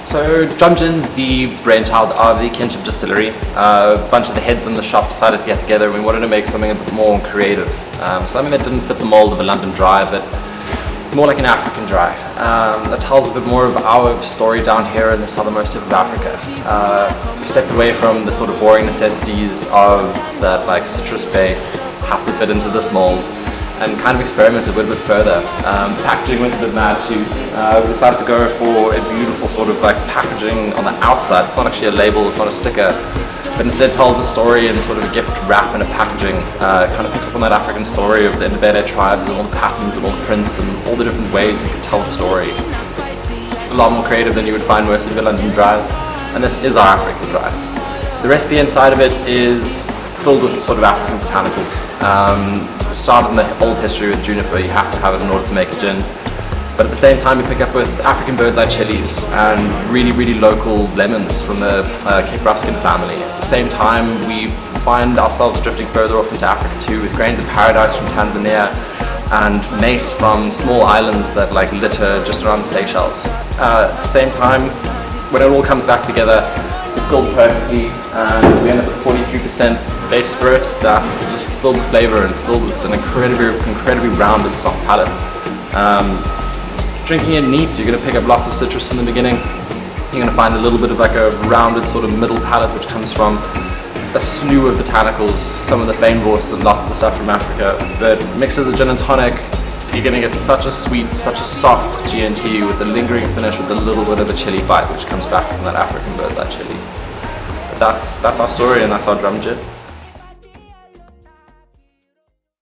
So Drum Gin's the brainchild of the Kinship Distillery. A bunch of the heads in the shop decided to get together and we wanted to make something a bit more creative. Something that didn't fit the mold of a London dry, but more like an African dry. That tells a bit more of our story down here in the southernmost tip of Africa. We stepped away from the sort of boring necessities of that like citrus-based, has to fit into this mold, and kind of experimented a bit further. The packaging went a bit mad too. We decided to go for a beautiful sort of like packaging on the outside. It's not actually a label, it's not a sticker, but instead tells a story in sort of a gift wrap and a packaging. Kind of picks up on that African story of the Ndebele tribes and all the patterns and all the prints and all the different ways you can tell a story. It's a lot more creative than you would find most of your London dries, and this is our African dry. The recipe inside of it is filled with sort of African botanicals. Started in the old history with juniper, you have to have it in order to make a gin. But at the same time we pick up with African bird's eye chilies and really local lemons from the Cape Ruskin family. At the same time we find ourselves drifting further off into Africa too, with grains of paradise from Tanzania and mace from small islands that like litter just around the Seychelles. At the same time, when it all comes back together, it's distilled perfectly and we end up with 43% base spirit that's just filled with flavor and filled with an incredibly rounded, soft palate. Drinking it neat, you're going to pick up lots of citrus in the beginning. You're going to find a little bit of like a rounded sort of middle palate which comes from a slew of botanicals, some of the feinvorst and lots of the stuff from Africa. But mixed as a gin and tonic, you're going to get such a sweet, such a soft G&T with a lingering finish with a little bit of a chili bite which comes back from that African bird's eye chili. But that's our story and that's our drum gin.